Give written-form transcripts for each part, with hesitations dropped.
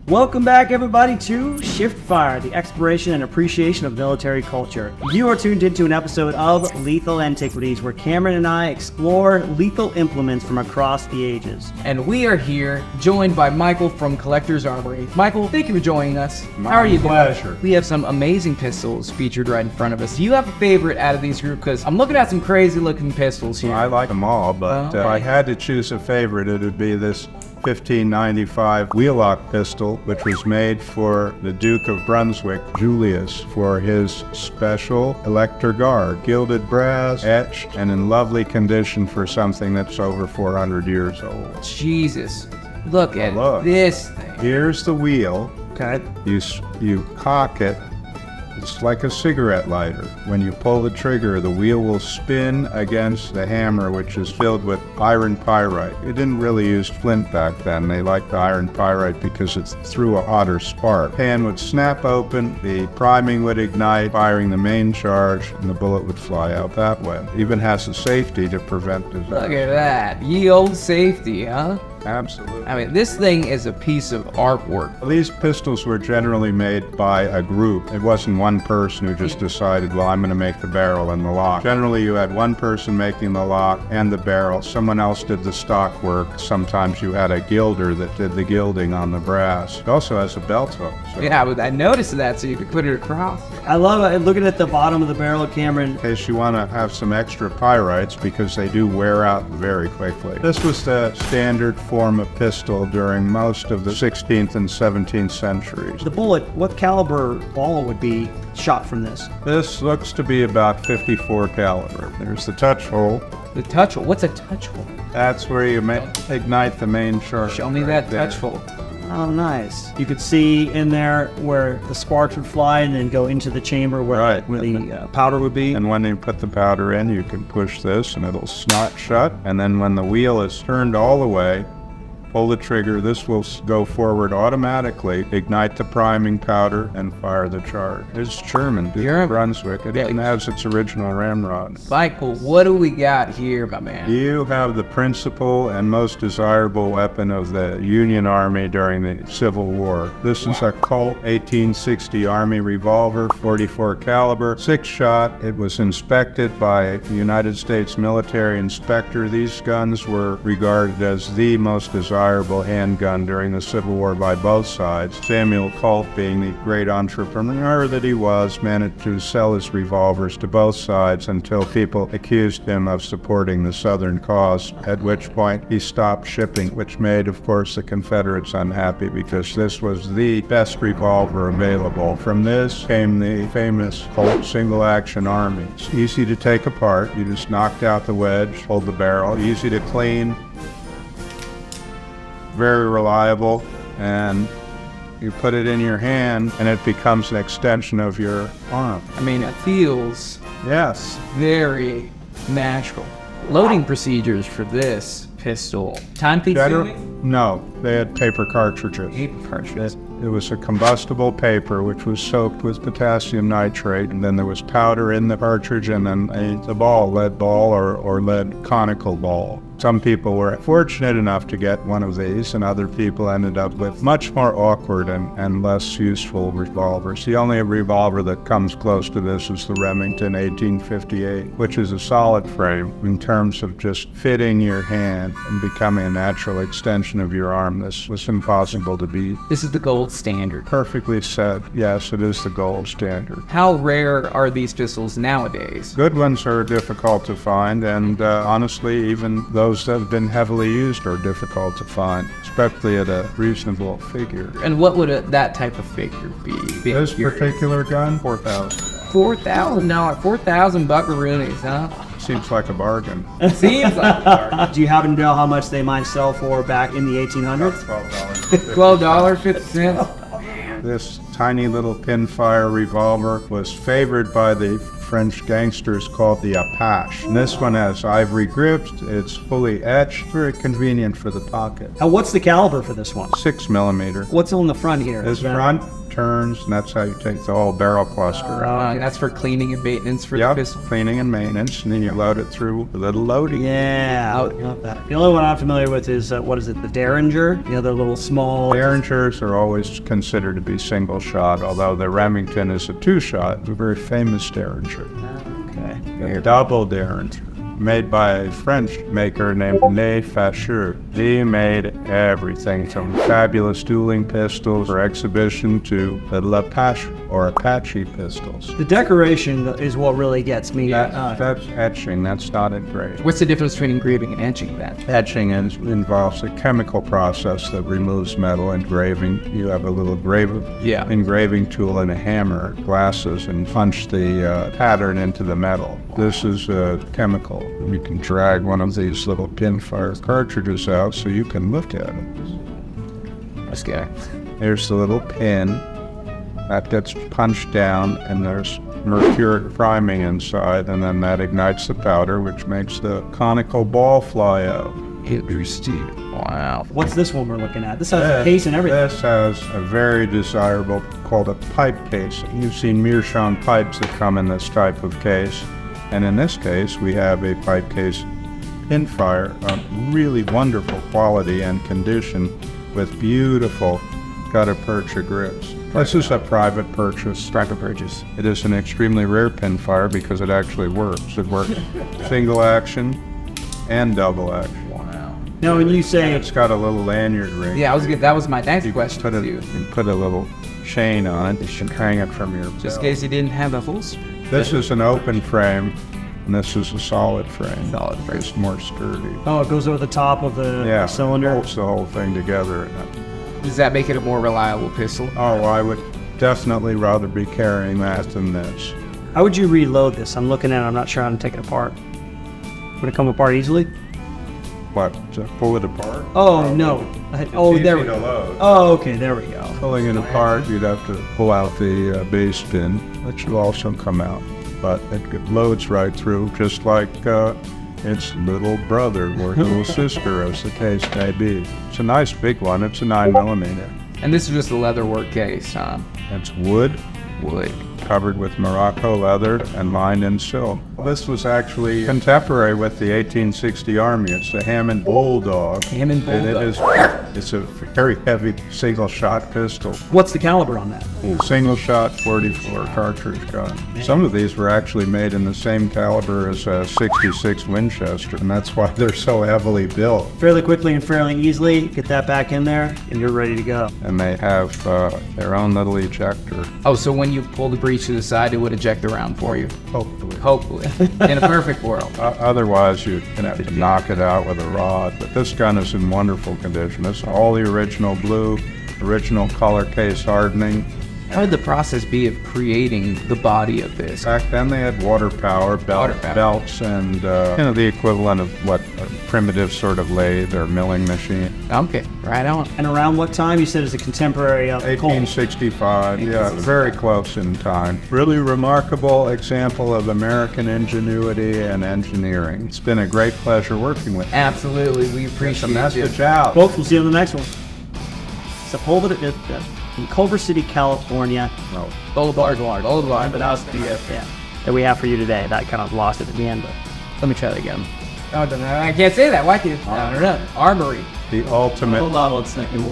Welcome back, everybody, to Shift Fire, the exploration and appreciation of military culture. You are tuned into an episode of Lethal Antiquities, where Cameron and I explore lethal implements from across the ages. And we are here, joined by Michael from Collectors Armory. Michael, thank you for joining us. How are you doing? Pleasure. We have some amazing pistols featured right in front of us. Do you have a favorite out of these group? Because I'm looking at some crazy-looking pistols here. I like them all, but if I had to choose a favorite, it would be this 1595 wheel-lock pistol, which was made for the Duke of Brunswick, Julius, for his special Elector Guard. Gilded brass, etched, and in lovely condition for something that's over 400 years old. Jesus. Look at Look. this thing. Here's the wheel. Okay. You cock it. It's like a cigarette lighter. When you pull the trigger, the wheel will spin against the hammer, which is filled with iron pyrite. They didn't really use flint back then. They liked the iron pyrite because it threw a hotter spark. The pan would snap open, the priming would ignite, firing the main charge, and the bullet would fly out that way. It even has a safety to prevent disaster. Look at that. Ye old safety, huh? Absolutely. I mean, this thing is a piece of artwork. These pistols were generally made by a group. It wasn't one person who just decided, well, I'm going to make the barrel and the lock. Generally, you had one person making the lock and the barrel. Someone else did the stock work. Sometimes you had a gilder that did the gilding on the brass. It also has a belt hook. So Yeah, I noticed that, so you could put it across. I love it. Looking at the bottom of the barrel, Cameron. in case you want to have some extra pyrites, because they do wear out very quickly. This was the standard form of pistol during most of the 16th and 17th centuries. The bullet, what caliber ball would be shot from this? This looks to be about 54 caliber. There's the touch hole. The touch hole. What's a touch hole? That's where you ignite the main charge. Show me right that there. touch hole. Oh, nice. You could see in there where the sparks would fly and then go into the chamber where the powder would be. And when you put the powder in, you can push this and it'll snot shut. And then when the wheel is turned all the way, pull the trigger, this will go forward automatically, ignite the priming powder, and fire the charge. It's German, Brunswick. It even has its original ramrod. Michael, what do we got here, my man? You have the principal and most desirable weapon of the Union Army during the Civil War. This is a Colt 1860 Army revolver, 44 caliber, 6-shot. It was inspected by the United States military inspector. These guns were regarded as the most desirable handgun during the Civil War by both sides. Samuel Colt, being the great entrepreneur that he was, managed to sell his revolvers to both sides until people accused him of supporting the Southern cause, at which point he stopped shipping, which made, of course, the Confederates unhappy because this was the best revolver available. From this came the famous Colt single-action Army. It's easy to take apart. You just knocked out the wedge, hold the barrel, easy to clean, very reliable, and you put it in your hand and it becomes an extension of your arm. I mean, it feels Yes. very natural. Loading procedures for this pistol. Time consuming? No, they had paper cartridges. Paper cartridges. It was a combustible paper which was soaked with potassium nitrate, and then there was powder in the cartridge, and then a ball, lead ball or lead conical ball. Some people were fortunate enough to get one of these, and other people ended up with much more awkward and less useful revolvers. The only revolver that comes close to this is the Remington 1858, which is a solid frame in terms of just fitting your hand and becoming a natural extension of your arm. This was impossible to beat. This is the gold standard. Perfectly said. Yes, it is the gold standard. How rare are these pistols nowadays? Good ones are difficult to find, and honestly, even those that have been heavily used are difficult to find, especially at a reasonable figure. And what would that type of figure be? This particular gun, $4,000. $4,000. 4,000 buckaroonies, huh? Seems like a bargain. Seems like a bargain. Do you happen to know how much they might sell for back in the 1800s? $12.50. This tiny little pinfire revolver was favored by the French gangsters called the Apache. And this one has ivory grips, it's fully etched, very convenient for the pocket. What's the caliber for this one? 6 millimeter. What's on the front here? This front turns, and that's how you take the whole barrel cluster out. And that's for cleaning and maintenance for the Yep, pistol. cleaning and maintenance, and then you load it through a little loading. Yeah, I love that. The only one I'm familiar with is, what is it, the Derringer? The other little small... Derringers are always considered to be single shot, although the Remington is a two-shot, a very famous Derringer. Okay. A double Derringer, made by a French maker named Le Facheux. He made everything from fabulous dueling pistols for exhibition to the Apache or Apache pistols. The decoration is what really gets me. That's etching, that's not engraving. What's the difference between engraving and etching then? Etching involves a chemical process that removes metal. Engraving, you have a little engraving tool and a hammer, glasses, and punch the pattern into the metal. This is a chemical. You can drag one of these little pinfire cartridges out so you can look at it. This guy. Here's the little pin. That gets punched down, and there's mercuric priming inside, and then that ignites the powder, which makes the conical ball fly out. Interesting. Wow. What's this one we're looking at? This has a case and everything. This has a very desirable, called a pipe case. You've seen meerschaum pipes that come in this type of case. And in this case, we have a pipe case pinfire of really wonderful quality and condition with beautiful gutta-percha grips. This is a private purchase. Private purchase. It is an extremely rare pinfire because it actually works. It works single action and double action. Wow. Now, when you say... It's got a little lanyard ring. Yeah, that was my next question Put to you. you put a little chain on it. You should hang it from your Just in belt. case you didn't have the holster. This is an open frame, and this is a solid frame. Solid frame. It's more sturdy. Oh, it goes over the top of the cylinder. Holds the whole thing together. Does that make it a more reliable pistol? Oh, I would definitely rather be carrying that than this. How would you reload this? I'm looking at it. I'm not sure how to take it apart. Would it come apart easily? What, to pull it apart? Oh, no. Oh, there we Easy to go. load. Oh, okay, there we go. Pulling it apart, you'd have to pull out the base pin, which will also come out. But it loads right through, just like its little brother or little sister, as the case may be. It's a nice big one. It's a 9mm. And this is just a leatherwork case, huh? It's wood, Wood. covered with Morocco leather and lined in silk. This was actually contemporary with the 1860 Army. It's the Hammond Bulldog. Hammond And Bulldog. it's a very heavy single-shot pistol. What's the caliber on that? Single-shot 44 cartridge gun. Some of these were actually made in the same caliber as a 66 Winchester, and that's why they're so heavily built. Fairly quickly and fairly easily, get that back in there, and you're ready to go. And they have their own little ejector. Oh, so when you pull the breech to the side, it would eject the round for you. Hopefully. Hopefully. In a perfect world. Otherwise, you're going to have to knock it out with a rod. But this gun is in wonderful condition. It's all the original blue, original color case hardening. How would the process be of creating the body of this? Back then, they had water power, belts, and the equivalent of what a primitive sort of lathe or milling machine. Okay, right on. And around what time? You said it's a contemporary Colt. 1865, yeah, very close in time. Really remarkable example of American ingenuity and engineering. It's been a great pleasure working with you. Absolutely, we appreciate The message you. out. Folks, we'll see you in the next one. It's a Pulver in Culver City, California. No. Boulevard. But that was that we have for you today. That kind of lost it at the end, but let me try that again. Oh, no, I can't say that. Why can't I don't know. Armory. The ultimate. Hold on one second.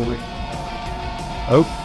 Oh.